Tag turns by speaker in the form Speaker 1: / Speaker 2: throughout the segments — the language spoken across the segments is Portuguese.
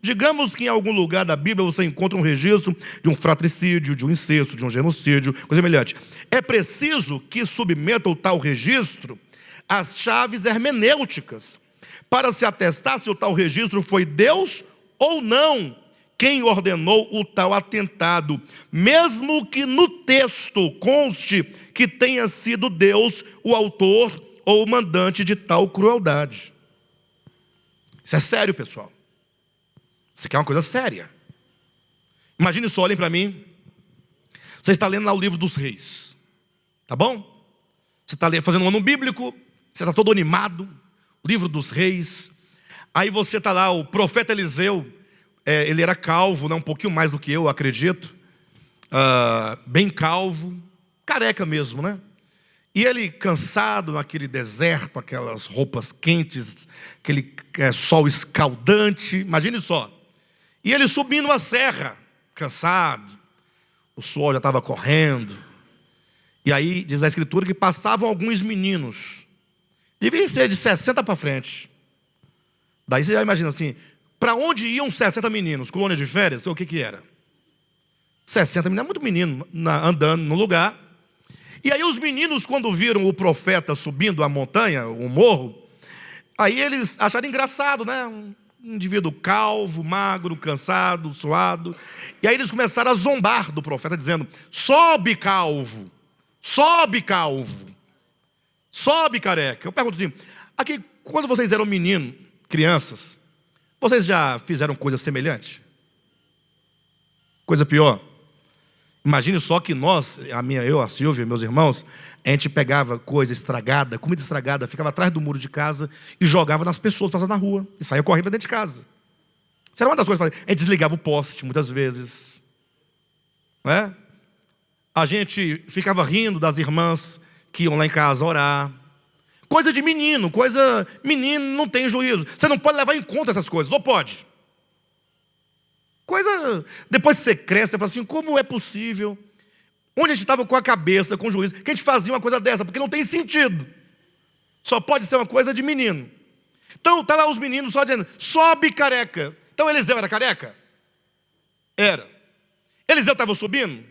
Speaker 1: Digamos que em algum lugar da Bíblia você encontra um registro de um fratricídio, de um incesto, de um genocídio, coisa semelhante. É preciso que submeta o tal registro às chaves hermenêuticas, para se atestar se o tal registro foi Deus ou não quem ordenou o tal atentado, mesmo que no texto conste que tenha sido Deus o autor ou o mandante de tal crueldade. Isso é sério, pessoal. Isso aqui é uma coisa séria. Imagine só, olhem para mim. Você está lendo lá o livro dos reis, tá bom? Você está fazendo um ano bíblico, você está todo animado, livro dos reis. Aí você está lá, o profeta Eliseu, ele era calvo, né, um pouquinho mais do que eu acredito, bem calvo, careca mesmo, né? E ele cansado naquele deserto, aquelas roupas quentes, aquele sol escaldante, imagine só. E ele subindo a serra, cansado, o suor já estava correndo. E aí diz a escritura que passavam alguns meninos, devia ser de 60 para frente. Daí você já imagina assim, para onde iam 60 meninos? Colônia de férias? O que era? 60 meninos, é muito menino andando no lugar. E aí os meninos, quando viram o profeta subindo a montanha, o morro, aí eles acharam engraçado, né? Um indivíduo calvo, magro, cansado, suado. E aí eles começaram a zombar do profeta, dizendo: sobe calvo, sobe calvo, sobe careca. Eu pergunto assim, aqui, quando vocês eram meninos, crianças, vocês já fizeram coisa semelhante? Coisa pior? Imagine só que nós, a Silvia, meus irmãos, a gente pegava coisa estragada, comida estragada, ficava atrás do muro de casa e jogava nas pessoas passando na rua. E saía correndo dentro de casa. Isso era uma das coisas que fazia. A gente desligava o poste muitas vezes. Não é? A gente ficava rindo das irmãs que iam lá em casa orar. Coisa de menino, menino não tem juízo. Você não pode levar em conta essas coisas, ou pode? Coisa, depois que você cresce, você fala assim, como é possível? Onde a gente estava com a cabeça, com o juízo, que a gente fazia uma coisa dessa? Porque não tem sentido. Só pode ser uma coisa de menino. Então, está lá os meninos só dizendo, sobe careca. Então, Eliseu era careca? Era. Eliseu estava subindo?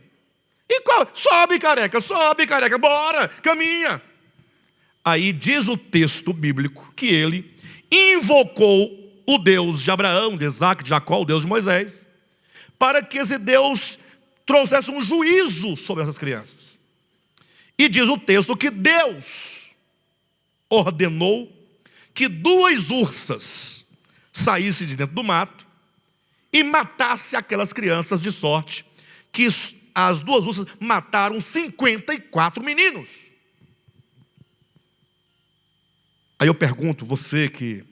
Speaker 1: E qual? Sobe careca, bora, caminha. Aí diz o texto bíblico que ele invocou o Deus de Abraão, de Isaac, de Jacó, o Deus de Moisés, para que esse Deus trouxesse um juízo sobre essas crianças. E diz o texto que Deus ordenou que 2 ursas saíssem de dentro do mato e matasse aquelas crianças, de sorte que as 2 ursas mataram 54 meninos. Aí eu pergunto, você que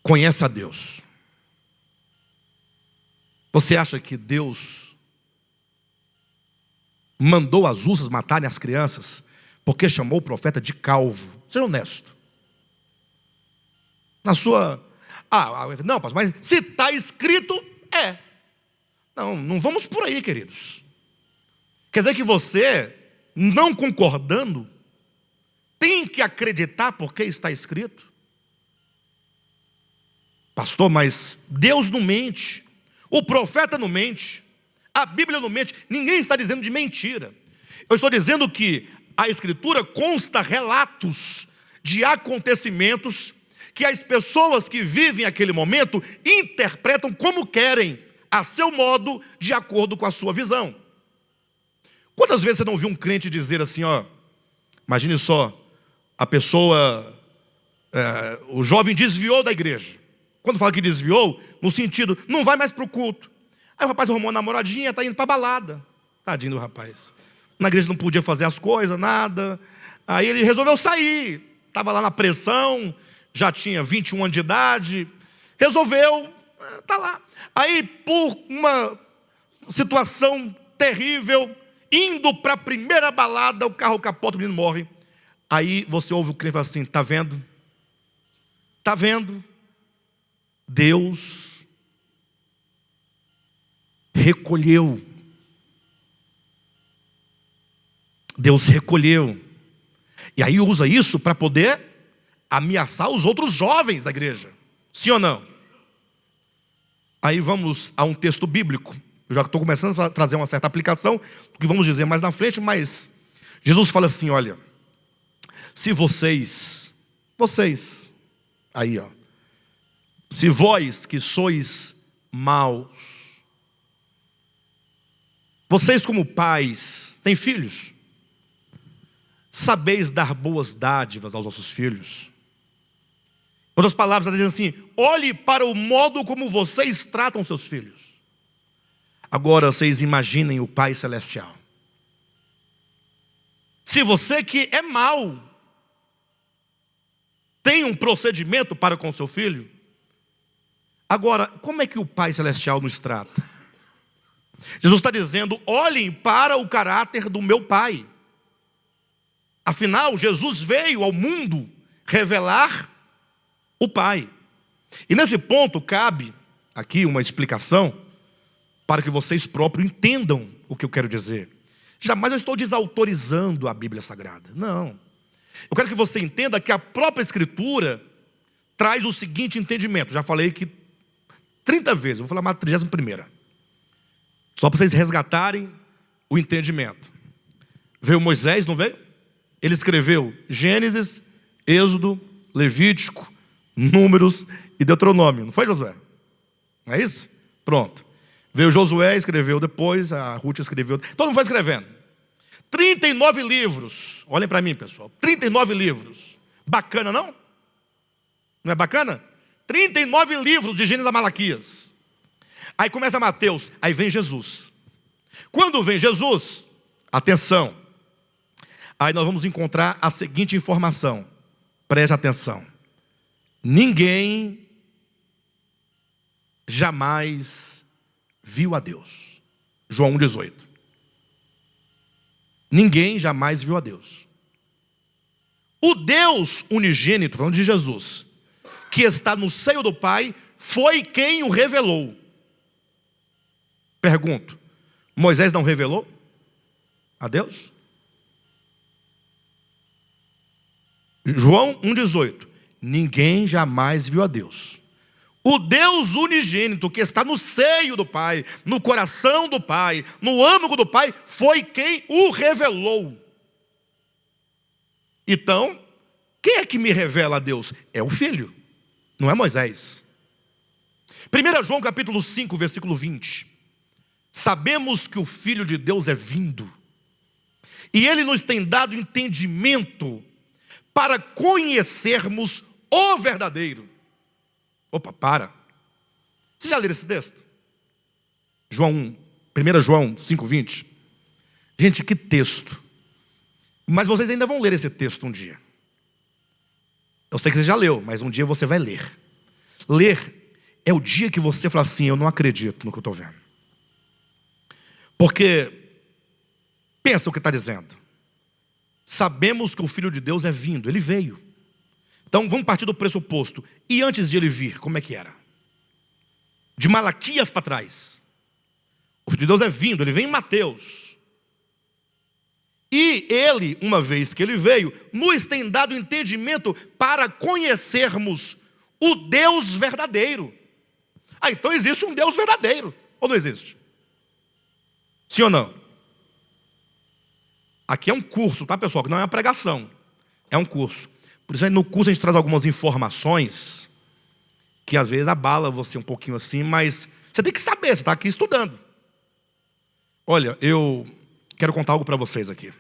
Speaker 1: conhece a Deus, você acha que Deus mandou as ursas matarem as crianças porque chamou o profeta de calvo? Seja honesto. Na sua... não, pastor, mas se está escrito, é. Não vamos por aí, queridos. Quer dizer que você, não concordando, tem que acreditar porque está escrito? Pastor, mas Deus não mente, o profeta não mente, a Bíblia não mente, ninguém está dizendo de mentira. Eu estou dizendo que a Escritura consta relatos de acontecimentos que as pessoas que vivem aquele momento interpretam como querem, a seu modo, de acordo com a sua visão. Quantas vezes você não viu um crente dizer assim, imagine só, a pessoa, o jovem desviou da igreja. Quando fala que desviou, no sentido, não vai mais para o culto. Aí o rapaz arrumou uma namoradinha, está indo para a balada. Tadinho do rapaz. Na igreja não podia fazer as coisas, nada. Aí ele resolveu sair. Estava lá na pressão, já tinha 21 anos de idade. Resolveu, está lá. Aí, por uma situação terrível, indo para a primeira balada, o carro capota, o menino morre. Aí você ouve o crente falar assim, está vendo? Está vendo? Deus recolheu. Deus recolheu. E aí usa isso para poder ameaçar os outros jovens da igreja. Sim ou não? Aí vamos a um texto bíblico. Eu já estou começando a trazer uma certa aplicação do que vamos dizer mais na frente, mas Jesus fala assim, olha, se vocês, aí ó, se vós que sois maus, vocês como pais, têm filhos, sabeis dar boas dádivas aos vossos filhos. Em outras palavras, ela diz assim, olhe para o modo como vocês tratam seus filhos. Agora vocês imaginem o Pai Celestial. Se você que é mau, tem um procedimento para com seu filho, agora, como é que o Pai Celestial nos trata? Jesus está dizendo, olhem para o caráter do meu Pai. Afinal, Jesus veio ao mundo revelar o Pai. E nesse ponto cabe aqui uma explicação para que vocês próprios entendam o que eu quero dizer. Jamais eu estou desautorizando a Bíblia Sagrada. Não. Eu quero que você entenda que a própria Escritura traz o seguinte entendimento. Já falei que 30 vezes, eu vou falar uma 31ª. Só para vocês resgatarem o entendimento. Veio Moisés, não veio? Ele escreveu Gênesis, Êxodo, Levítico, Números e Deuteronômio. Não foi, Josué? Não é isso? Pronto. Veio Josué, escreveu depois, a Ruth escreveu. Todo mundo foi escrevendo. 39 livros. Olhem para mim, pessoal. 39 livros. Bacana, não? Não é bacana? 39 livros de Gênesis a Malaquias. Aí começa Mateus, aí vem Jesus. Quando vem Jesus, atenção. Aí nós vamos encontrar a seguinte informação. Preste atenção. Ninguém jamais viu a Deus. João 1,18. Ninguém jamais viu a Deus. O Deus unigênito, falando de Jesus, que está no seio do Pai, foi quem o revelou. Pergunto, Moisés não revelou a Deus? João 1,18. Ninguém jamais viu a Deus. O Deus unigênito que está no seio do Pai, no coração do Pai, no âmago do Pai, foi quem o revelou. Então, quem é que me revela a Deus? É o Filho, não é Moisés. 1 João capítulo 5, versículo 20. Sabemos que o Filho de Deus é vindo, e Ele nos tem dado entendimento para conhecermos o verdadeiro. Opa, para. Você já leu esse texto? 1 João 5,20. Gente, que texto. Mas vocês ainda vão ler esse texto um dia. Eu sei que você já leu, mas um dia você vai ler. Ler é o dia que você fala assim, eu não acredito no que eu estou vendo. Porque, pensa o que está dizendo. Sabemos que o Filho de Deus é vindo, Ele veio. Então vamos partir do pressuposto. E antes de Ele vir, como é que era? De Malaquias para trás. O Filho de Deus é vindo, Ele vem em Mateus. E Ele, uma vez que Ele veio, nos tem dado entendimento para conhecermos o Deus verdadeiro. Ah, então existe um Deus verdadeiro, ou não existe? Sim ou não? Aqui é um curso, tá, pessoal? Que não é uma pregação, é um curso. Por isso aí no curso a gente traz algumas informações que às vezes abala você um pouquinho assim, mas você tem que saber, você está aqui estudando. Olha, eu quero contar algo para vocês aqui.